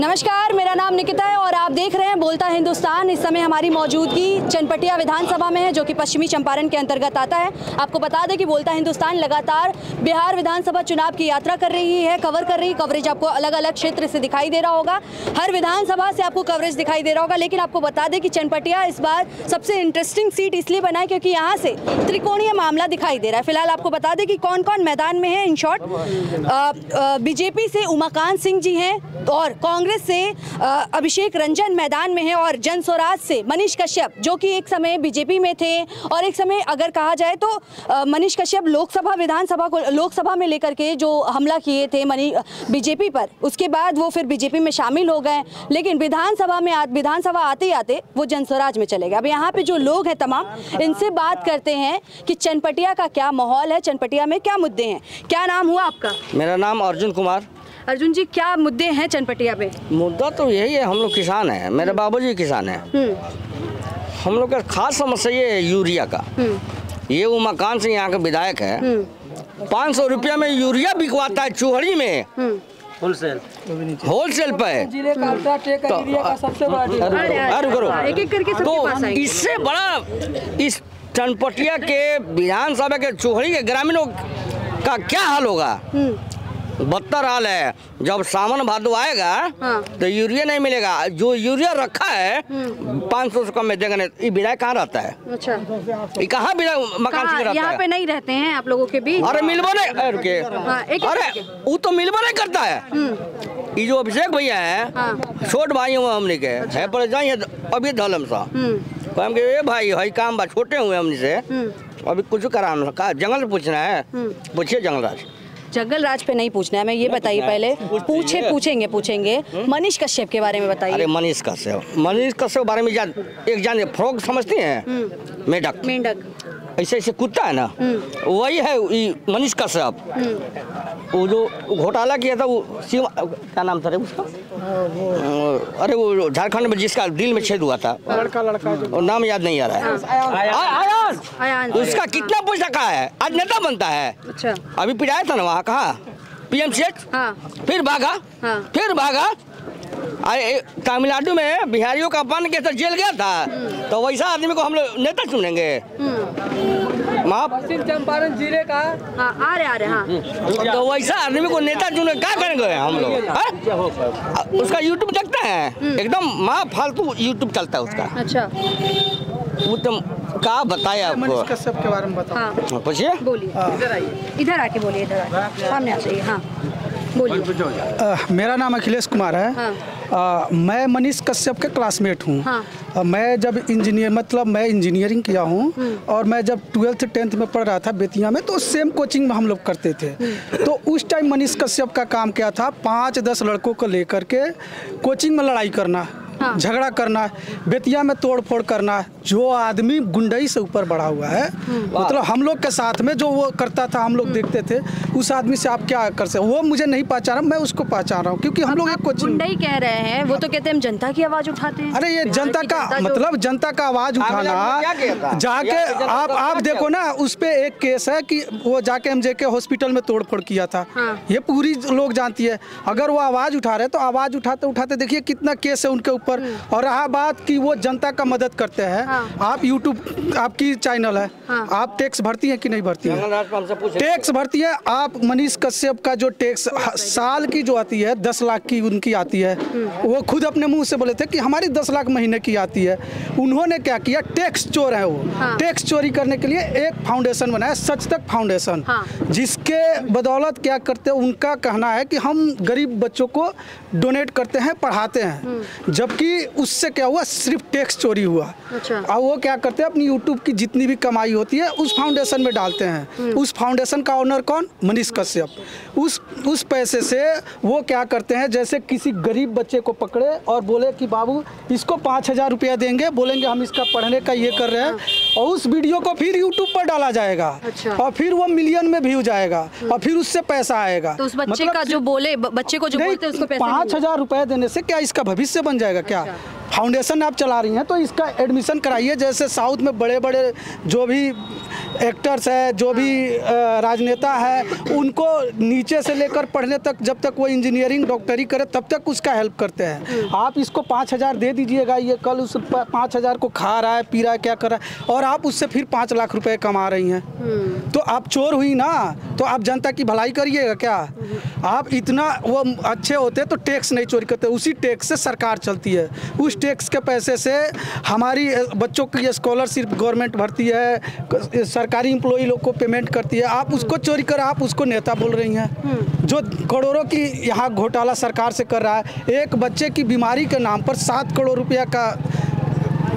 नमस्कार, मेरा नाम निकिता है और आप देख रहे हैं बोलता हिंदुस्तान। इस समय हमारी मौजूदगी चनपटिया विधानसभा में है, जो कि पश्चिमी चंपारण के अंतर्गत आता है। आपको बता दें कि बोलता हिंदुस्तान लगातार बिहार विधानसभा चुनाव की यात्रा कर रही है, कवरेज आपको अलग अलग क्षेत्र से दिखाई दे रहा होगा, हर विधानसभा से आपको कवरेज दिखाई दे रहा होगा। लेकिन आपको बता दें कि चनपटिया इस बार सबसे इंटरेस्टिंग सीट इसलिए बना है क्योंकि यहाँ से त्रिकोणीय मामला दिखाई दे रहा है। फिलहाल आपको बता दें कि कौन कौन मैदान में है। इन शॉर्ट, बीजेपी से उमाकांत सिंह जी हैं और कांग्रेस से अभिषेक रंजन मैदान में है और जन स्वराज से मनीष कश्यप, जो कि एक समय बीजेपी में थे और एक समय अगर कहा जाए तो मनीष कश्यप लोकसभा में लेकर के जो हमला किए थे बीजेपी पर, उसके बाद वो फिर बीजेपी में शामिल हो गए। लेकिन विधानसभा आते आते वो जन स्वराज में चले गए। अब यहाँ पे जो लोग हैं तमाम, इनसे बात करते हैं कि चनपटिया का क्या माहौल है, चनपटिया में क्या मुद्दे हैं। क्या नाम हुआ आपका? मेरा नाम अर्जुन कुमार। अर्जुन जी, क्या मुद्दे हैं चनपटिया पे? मुद्दा तो यही है, हम लोग किसान हैं, मेरे बाबूजी किसान हैं। हम लोग का खास समस्या ये है यूरिया का। ये उमाकांत सिंह यहाँ के विधायक है, 500 रुपया में यूरिया बिकवाता है चूहड़ी में, होलसेल पे। तो इससे बड़ा इस चनपटिया के विधानसभा के चूहड़ी के ग्रामीणों का क्या हाल होगा? बदतर हाल है। जब सावन भादो आएगा तो यूरिया नहीं मिलेगा। जो यूरिया रखा है 500 से कम में देगा नहीं। ये विधायक कहाँ रहता है? अच्छा, ये कहाँ विधायक मकान से रहता है? यहाँ पे नहीं रहते हैं आप लोगों के बीच? अरे मिलबो नहीं, अरे वो तो मिलबो नहीं करता है। ये जो अभिषेक भैया है, छोट भाई हुआ हमने के है, पर जाइए अभी धलम सा कहेंगे ए भाई हई काम बा, छोटे हुए हमने से अभी कुछ करा जंगल से पूछना है, पूछिए जंगल राज पे नहीं पूछना है, मैं ये बताइए पहले। पूछेंगे मनीष कश्यप के बारे में बताइए। अरे मनीष कश्यप बारे में जान फ्रॉग समझती हैं? मेंढक ऐसे कुत्ता है ना, वही है मनीष कश्यप। वो जो घोटाला किया था, वो क्या नाम था उसका? अरे वो झारखंड में जिसका दिल में छेद हुआ था, लड़का नाम याद नहीं आ रहा है। आयान। उसका कितना पैसा का है, आज नेता बनता है। अच्छा, अभी पिटाया था ना वहाँ, कहा PMCH, फिर भागा। अरे तमिलनाडु में बिहारियों का अपमान के साथ जेल गया था, तो वैसा आदमी को हम लोग नेता चुनेंगे? पश्चिम चंपारण जिले का आ रहे तो वैसा आदमी को नेता चुने क्या करेंगे हम लोग? उसका यूट्यूब देखते हैं, एकदम फालतू यूट्यूब चलता है उसका। अच्छा, वो तो क्या बताया आपको? मनीष कश्यप के बारे में बताओ। पूछिए, बोलिए। इधर आके बोलिए, सामने आ जाइए। हाँ बोलिए। मेरा नाम अखिलेश कुमार है। मैं मनीष कश्यप के क्लासमेट हूँ। मैं जब मैं इंजीनियरिंग किया हूँ और मैं जब 12th 10th में पढ़ रहा था बेतिया में, तो सेम कोचिंग में हम लोग करते थे। तो उस टाइम मनीष कश्यप का काम क्या था? 5-10 लड़कों को लेकर के कोचिंग में लड़ाई करना, झगड़ा करना, बेतिया में तोड़ फोड़ करना। जो आदमी गुंडई से ऊपर बढ़ा हुआ है, मतलब हम लोग के साथ में जो वो करता था, हम लोग देखते थे। उस आदमी से आप क्या कर सकते? वो मुझे नहीं पहचाना, मैं उसको पहचान रहा हूँ, क्योंकि हम लोग एक कोचिंग। गुंडई कह रहे हैं, वो तो कहते हैं हम जनता की आवाज उठाते हैं। अरे ये जनता का मतलब जनता का आवाज उठाना, जाके आप देखो ना, उस पे एक केस है कि वो जाके MJK हॉस्पिटल में तोड़ फोड़ किया था। ये पूरी लोग जानती है। अगर वो आवाज उठा रहे तो आवाज उठाते उठाते देखिए कितना केस है उनके ऊपर। और रहा बात कि वो जनता का मदद करते हैं। आप YouTube आपकी चैनल है, आप टैक्स भरती हैं कि नहीं भरती हैं? टैक्स भरती है आप। मनीष कश्यप का जो टैक्स साल की जो आती है 10 लाख की उनकी आती है, वो खुद अपने मुंह से बोले थे कि हमारी 10 लाख महीने की आती है। उन्होंने क्या किया? टैक्स चोर है वो। टैक्स चोरी करने के लिए एक फाउंडेशन बनाया, सच तक फाउंडेशन, जिसके बदौलत क्या करते हैं, उनका कहना है कि हम गरीब बच्चों को डोनेट करते हैं, पढ़ाते हैं, जबकि उससे क्या हुआ? सिर्फ टैक्स चोरी हुआ। अच्छा। और वो क्या करते हैं? अपनी यूट्यूब की जितनी भी कमाई होती है उस फाउंडेशन में डालते हैं। उस फाउंडेशन का ओनर कौन? मनीष कश्यप। उस पैसे से वो क्या करते हैं? जैसे किसी गरीब बच्चे को पकड़े और बोले कि बाबू इसको 5000 रुपया देंगे, बोलेंगे हम इसका पढ़ने का ये कर रहे हैं, और उस वीडियो को फिर यूट्यूब पर डाला जाएगा। अच्छा। और फिर वो मिलियन में व्यू जाएगा और फिर उससे पैसा आएगा। तो उस बच्चे का जो बोले, बच्चे को जो बोलते हैं उसको 5000 रुपए देने से क्या इसका भविष्य बन जाएगा क्या? फाउंडेशन आप चला रही हैं तो इसका एडमिशन कराइए। जैसे साउथ में बड़े बड़े जो भी एक्टर्स है, जो भी राजनेता है, उनको नीचे से लेकर पढ़ने तक, जब तक वो इंजीनियरिंग डॉक्टरी करे तब तक उसका हेल्प करते हैं। आप इसको 5,000 दे दीजिएगा, ये कल उस 5,000 को खा रहा है, पी रहा है, क्या कर रहा है, और आप उससे फिर 5 लाख रुपए कमा रही हैं, तो आप चोर हुई ना। तो आप जनता की भलाई करिएगा क्या? आप इतना वो अच्छे होते तो टैक्स नहीं चोरी करते। उसी टैक्स से सरकार चलती है, उस टैक्स के पैसे से हमारी बच्चों की स्कॉलरशिप गवर्नमेंट भरती है, सरकारी एम्प्लॉई लोग को पेमेंट करती है। आप उसको चोरी कर, आप उसको नेता बोल रही हैं। जो करोड़ों की यहाँ घोटाला सरकार से कर रहा है। एक बच्चे की बीमारी के नाम पर 7 करोड़ रुपया का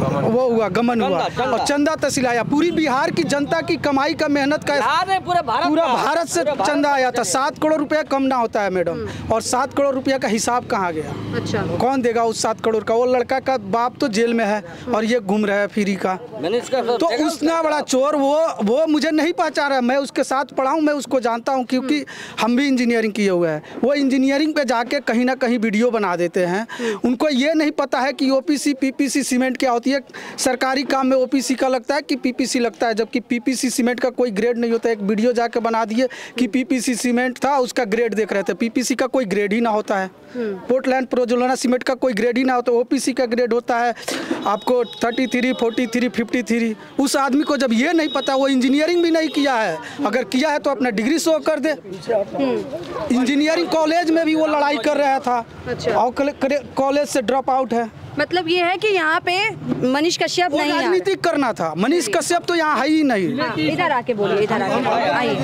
वो हुआ, गमन हुआ और चंदा तहसील आया। पूरी बिहार की जनता की कमाई का, मेहनत का, पूरा भारत से चंदा आया था। 7 करोड़ रुपया कम ना होता है मैडम। और 7 करोड़ रुपया का हिसाब कहाँ गया? अच्छा, कौन देगा उस 7 करोड़ का? वो लड़का का बाप तो जेल में है और ये घूम रहा है फ्री का। तो उतना बड़ा चोर वो मुझे नहीं पहचान रहा है। मैं उसके साथ पढ़ा हूँ, मैं उसको जानता हूँ, क्योंकि हम भी इंजीनियरिंग किए हुए हैं। वो इंजीनियरिंग पे जाके कहीं ना कहीं वीडियो बना देते हैं। उनको ये नहीं पता है कि ओपीसी पीपीसी सीमेंट क्या होती है। सरकारी काम में ओपीसी का लगता है कि पीपीसी लगता है, जबकि पीपीसी सीमेंट का कोई ग्रेड नहीं होता है। एक वीडियो जाके बना दिए कि पीपीसी सीमेंट था, उसका ग्रेड देख रहे थे। पीपीसी का कोई ग्रेड ही ना होता है। पोर्टलैंड प्रोजोलाना सीमेंट का कोई ग्रेड ही ना होता। ओपीसी का ग्रेड होता है आपको 33, 43, 53। उस आदमी को जब ये नहीं पता, वो इंजीनियरिंग भी नहीं किया है, अगर किया है तो अपना डिग्री शो कर दे। इंजीनियरिंग कॉलेज में भी वो लड़ाई कर रहा था और कॉलेज से ड्रॉप आउट है। मतलब ये है कि यहाँ पे मनीष कश्यप नहीं है। राजनीति करना था। मनीष कश्यप तो यहाँ है ही नहीं। हाँ, इधर आके बोलिए, इधर आके आइए।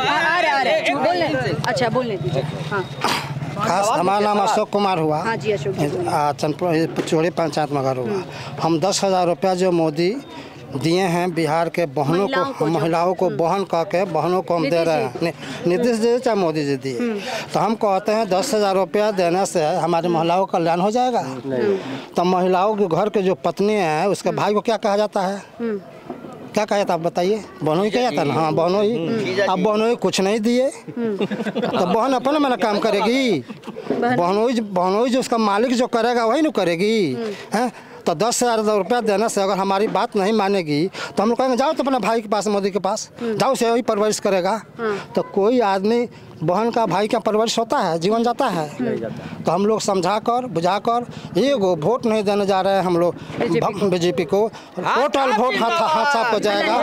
आ रहे बोलने, अच्छा बोलने दीजिए। हाँ, खास हमारा नाम अशोक कुमार हुआ। हाँ जी, अशोक जी। चोरी पंचायत मगर हुआ। हम 10,000 रुपया जो मोदी दिए हैं बिहार के बहनों को, महिलाओं को बहन करके बहनों को हम दे रहे हैं। नीतीश जी चाहे मोदी जी दिए, तो हम कहते हैं 10,000 रुपया देने से हमारी महिलाओं का कल्याण हो जाएगा। तो महिलाओं के घर के जो पत्नी है, उसके भाई को क्या कहा जाता है? क्या कहा जाता है आप बताइए? बहनों ही कहा जाता है ना। हाँ, बहनों ही। अब बहनों ही कुछ नहीं दिए तो बहन अपना मैंने काम करेगी। बहनों ही जो उसका मालिक जो करेगा वही ना करेगी। हैं तो 10,000 रुपया देने से अगर हमारी बात नहीं मानेगी तो हम लोग कहेंगे जाओ तो अपने भाई के पास, मोदी के पास जाओ, से वही परवरिश करेगा। तो कोई आदमी बहन का भाई का परवरिश होता है, जीवन जाता है। तो हम लोग समझा कर बुझा कर एगो वोट नहीं देने जा रहे हैं हम लोग बीजेपी को। टोटल वोट हाथ साफ हो जाएगा,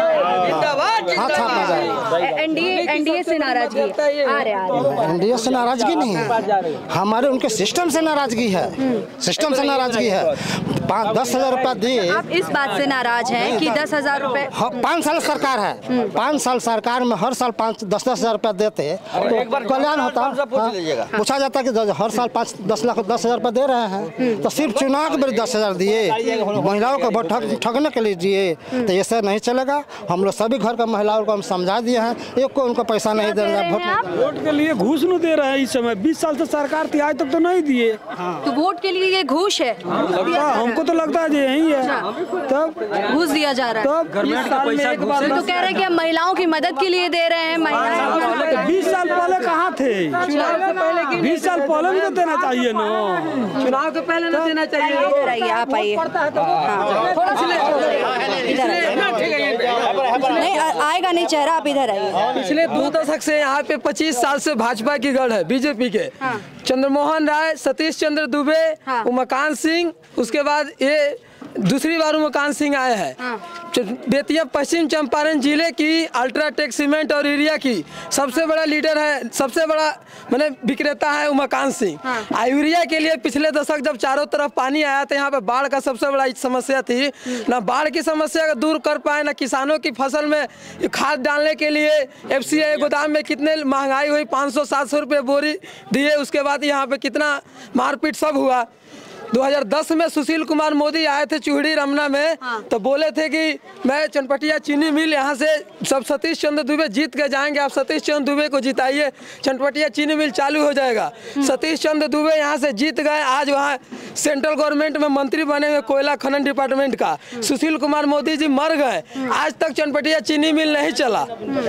हाथ साफ हो जाएगा। एनडीए से नाराजगी एनडीए से नाराजगी नहीं है, हमारे उनके सिस्टम से नाराजगी है। सिस्टम से नाराजगी है। 10,000 रुपया दिए। आप इस बात से नाराज हैं कि 10,000 रुपए? 5 साल सरकार है, 5 साल सरकार में हर साल 10,000 रुपया देते तो कल्याण होता। पूछा जाता कि हर साल 10,000 रुपया दे रहे हैं, तो सिर्फ चुनाव के बाद 10,000 दिए, महिलाओं को वोट ठगने के लिए दिए, तो ऐसा नहीं चलेगा। हम लोग सभी घर का महिलाओं को हम समझा दिए हैं, एक को उनको पैसा नहीं दे रहे हैं। वोट के लिए घूस नहीं दे रहे हैं इस समय। 20 साल से सरकार थी, आज तक तो नहीं दिए। तो वोट के लिए ये घूस है? हमको तो लगता है यही है। तब घूस दिया जा रहा है। तब 20 साल में एक बार तो कह रहे हैं कि हम महिलाओं की मदद के लिए दे रहे हैं। 20 साल पहले कहाँ थे? 20 साल पहले भी तो देना चाहिए ना। चुनाव से पहले ना देना चाहिए। आप आइए, थोड़ा सा इधर नहीं आएगा नहीं चेहरा, आप इधर आइए। पिछले 2 दशक से यहाँ पे 25 साल से भाजपा की गढ़ है, बीजेपी के। चंद्रमोहन राय, सतीश चंद्र दुबे, उमाकांत सिंह, उसके बाद ये दूसरी बार उमाकांत सिंह आए हैं। बेतिया पश्चिम चंपारण जिले की अल्ट्राटेक सीमेंट और यूरिया की सबसे बड़ा लीडर है, सबसे बड़ा मैंने विक्रेता है उमाकांत सिंह। यूरिया के लिए पिछले दशक जब चारों तरफ पानी आया था, यहाँ पे बाढ़ का सबसे बड़ा समस्या थी। ना बाढ़ की समस्या को दूर कर पाए, ना किसानों की फसल में खाद डालने के लिए FCI गोदाम में कितने महंगाई हुई, 500-700 रुपये बोरी दिए। उसके बाद यहाँ पे कितना मारपीट सब हुआ। 2010 में सुशील कुमार मोदी आए थे चूहड़ी रमना में, तो बोले थे कि मैं चनपटिया चीनी मिल यहाँ से सब सतीश चंद्र दुबे जीत के जाएंगे, आप सतीश चंद्र दुबे को जिताइए, चनपटिया चीनी मिल चालू हो जाएगा। सतीश चंद्र दुबे यहाँ से जीत गए। आज वहाँ सेंट्रल गवर्नमेंट में मंत्री बने हुए कोयला खनन डिपार्टमेंट का। सुशील कुमार मोदी जी मर गए, आज तक चनपटिया चीनी मिल नहीं चला।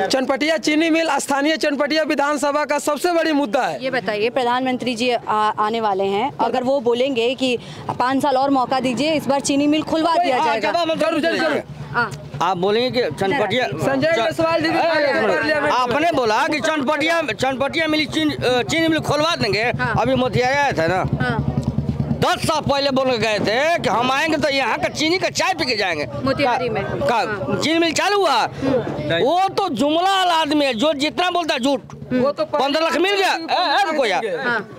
चनपटिया चीनी मिल स्थानीय चनपटिया विधानसभा का सबसे बड़ी मुद्दा है। ये बताइए, प्रधानमंत्री जी आने वाले हैं, अगर वो बोलेंगे कि कि 5 साल और मौका दीजिए, इस बार चीनी मिल खुलवा दिया जाएगा। आप बोलेंगे कि चनपटिया आपने बोला कि चनपटिया मिली चीनी मिल खुलवा देंगे। अभी मोतिहारी आया था ना, 10 साल पहले बोल के गए थे कि हम आएंगे तो यहाँ का चीनी का चाय पी के जाएंगे। मोतिहारी में चीनी मिल चालू हुआ, वो तो जुमला वाला आदमी है जो जितना बोलता है झूठ। वो तो 15 लाख मिल गया, रुको यार,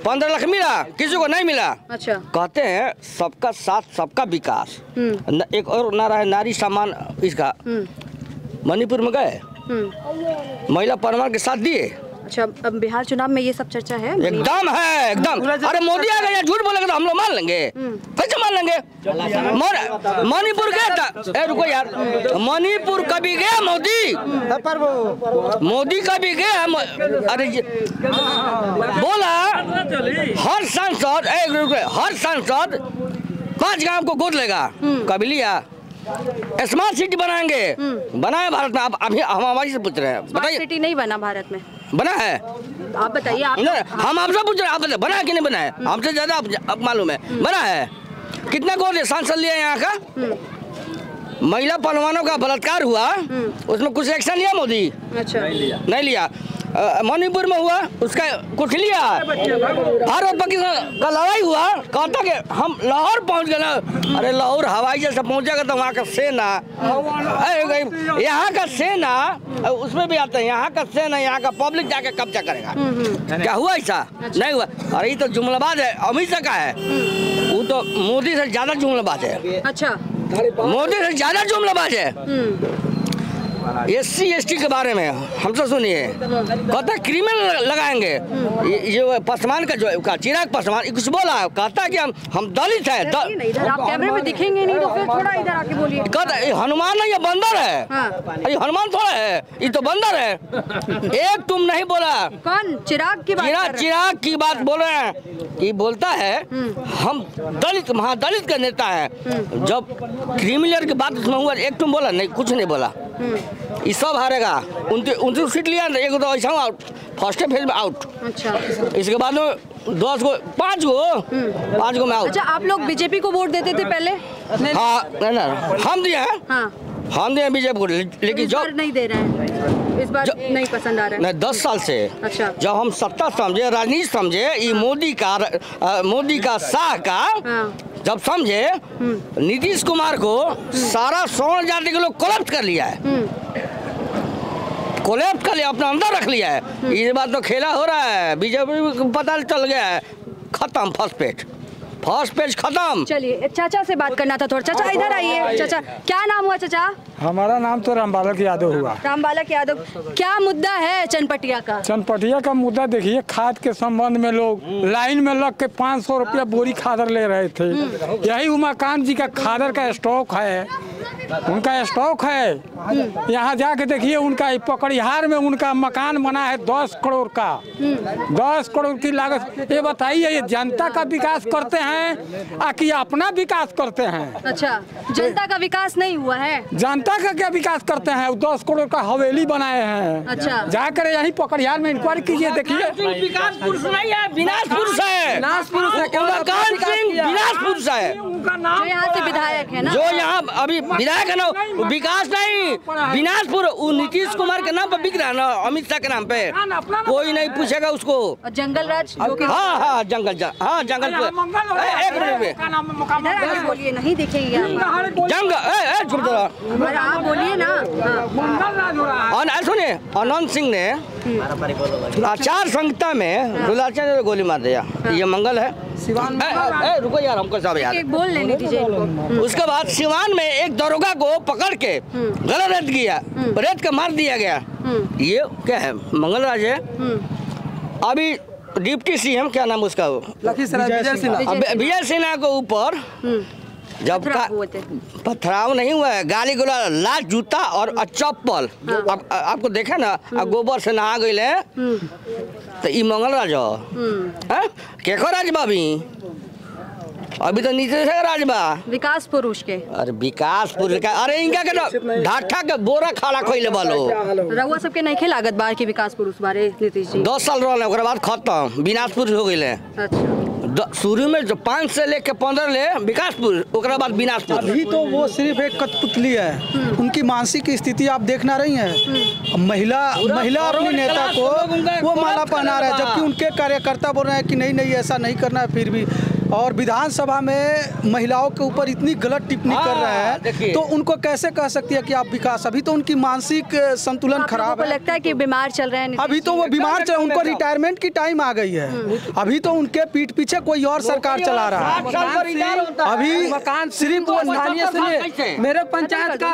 15 लाख मिला, किसी को नहीं मिला। अच्छा, कहते हैं सबका साथ सबका विकास। एक और नारा है नारी सम्मान, इसका मणिपुर में गए, महिला परिवार के साथ दिए। अच्छा, अब बिहार चुनाव में ये सब चर्चा है? एकदम है, एकदम। अरे मोदी आ गया, झूठ बोलेगा तो हम लोग मान लेंगे, कैसे मान लेंगे? मणिपुर गए, रुको यार, मणिपुर कभी गया मोदी कभी गया? अरे बोला हर सांसद 5 गांव को गोद लेगा, कभी लिया? स्मार्ट सिटी बनाएंगे, बनाए भारत में। आप अभी हम हमारी से पूछ रहे हैं, बताइए। सिटी नहीं बना भारत में, बना है? आप बताइए। हम आपसे पूछ रहे हैं, आप बताइए बना है कि नहीं बना है? हमसे ज्यादा आप मालूम है, बना है? कितना गोद सांसद लिया यहाँ का? महिला पहलवानों का बलात्कार हुआ, उसमें कुछ एक्शन लिया मोदी? अच्छा, नहीं लिया। मणिपुर में हुआ, उसका कुछ लिया? भारत पाकिस्तान का लड़ाई हुआ, कहता कि हम लाहौर पहुंच गए ना। अरे लाहौर हवाई जहाज पहुंचेगा तो वहाँ का सेना, यहाँ का सेना उसमें भी आता है, यहाँ का सेना, यहाँ का पब्लिक जाके कब्जा करेगा। क्या हुआ ऐसा? नहीं हुआ। अरे ये तो जुमलाबाज है, अमित शाह का है, वो तो मोदी से ज्यादा जुमलाबाज है। अच्छा, मोदी से ज्यादा जुमलाबाज है। SC ST के बारे में हमसे सुनिए, कहता क्रिमिनल लगाएंगे। ये पासवान का जो चिराग पासवान कुछ बोला, कहता कि हम दलित है। आप कैमरे में दिखेंगे नहीं तो फिर थोड़ा इधर आके बोलिए। कहता हनुमान नहीं, ये बंदर है। अरे हनुमान थोड़ा है, ये तो बंदर है। एक तुम नहीं बोला। कौन? चिराग की बात? चिराग की बात बोल रहे हैं। ये बोलता है हम दलित महादलित का नेता है। जब क्रिमिनल की बात उसमें हुआ, एक तुम बोला नहीं, कुछ नहीं बोला। ये सब हारेगा। 29 सीट लिया, एक तो ऐसा आउट, फर्स्ट फेज में आउट। अच्छा, इसके बाद में 5 गो में आउट। अच्छा, आप लोग बीजेपी को वोट देते थे पहले? हाँ, हम दिए हैं। हम दिए बीजेपी को, लेकिन जो नहीं दे रहे हैं, इस बार नहीं पसंद आ रहा है। नहीं, 10 साल से। अच्छा, जब हम सत्ता समझे, राजनीति समझे, ये मोदी का शाह का जब समझे, नीतीश कुमार को सारा स्वर्ण जाति के लोग कोलैप्स कर लिया है, कोलैप्स कर लिया, अपना अंदर रख लिया है। ये बात तो खेला हो रहा है, बीजेपी को पता चल गया है, खत्म, फर्स्ट पेज खत्म। चलिए, चाचा से बात करना था थोड़ा। चाचा इधर आइए। चाचा, क्या नाम हुआ चाचा? हमारा नाम तो रामबालक यादव हुआ। रामबालक यादव, क्या मुद्दा है चनपटिया का? चनपटिया का मुद्दा देखिए, खाद के संबंध में लोग लाइन में लग के 500 रुपया बोरी खादर ले रहे थे। यही उमाकांत जी का खादर का स्टॉक है, उनका स्टॉक है। यहाँ जाके देखिए, उनका पकड़िहार में उनका मकान बना है 10 करोड़ का, 10 करोड़ की लागत। ये बताइए, ये जनता का विकास करते हैं कि अपना विकास करते हैं? अच्छा, जनता का विकास नहीं हुआ है। जनता का क्या विकास करते हैं? 10 करोड़ का हवेली बनाए हैं। अच्छा, जाकर यही पकड़ियार में इंक्वायरी कीजिए, देखिए। विकास पुरुष नहीं है, विनाश पुरुष है। विनाश पुरुष है, विनाश पुरुष है, जो यहाँ से विधायक है ना, जो यहाँ अभी विधायक है ना, विकास नहीं, विनाशपुर। नीतीश कुमार के नाम पर बिक रहा है ना, अमित शाह के नाम पे, कोई नहीं पूछेगा उसको। जंगल राज, हाँ, जंगल, एक मिनट बोलिए, नहीं दिखेंगे जंग, आप बोलिए ना। सुनिए, अनंत सिंह ने आचार संहिता में दुलाचंद ने गोली मार दिया, ये मंगल है। रुको यार, हमको सब यार बोल लेने दीजिए। उसके बाद सिवान में एक दरोगा को पकड़ के गलत रेत किया, रेत का मार दिया गया। ये क्या है? मंगल राज है। अभी डिप्टी CM, क्या नाम उसका, विजय सिन्हा के ऊपर जब पथराव नहीं हुआ है, गाली गुला, लाश, जूता और चप्पल। आपको देखा ना, गोबर से नहा गए तो ये मंगल राज है। केको राजबा अभी तो नीचे से राजबा विकास पुरुष के। अरे विकास पुरुष का, अरे इनका के ढाठा के बोरा खाला खोइले बालो रहुआ सबके नहीं लागत बार के विकास पुरुष बारे नीतीश जी 10 साल रहले, ओकरा बाद खत्म, विनाश पुरुष हो गए। अच्छा, शुरू में जो 5 से लेके 15 ले विकासपुर, ओकरा बाद विनाशपुर। अभी तो वो सिर्फ एक कठपुतली है, उनकी मानसिक स्थिति आप देखना रही हैं। महिला अपनी नेता को वो माला पहना रहा है, जबकि उनके कार्यकर्ता बोल रहे हैं कि नहीं ऐसा नहीं करना है। फिर भी और विधानसभा में महिलाओं के ऊपर इतनी गलत टिप्पणी कर रहा है, तो उनको कैसे कह सकती है कि आप विकास? अभी तो उनकी मानसिक संतुलन खराब है। लगता है कि बीमार चल रहे हैं। अभी तो वो बीमार चल, उनको रिटायरमेंट की टाइम आ गई है। अभी तो उनके पीठ पीछे कोई और सरकार चला रहा है। अभी मकान सिर्फ वो स्थानीय, मेरे पंचायत का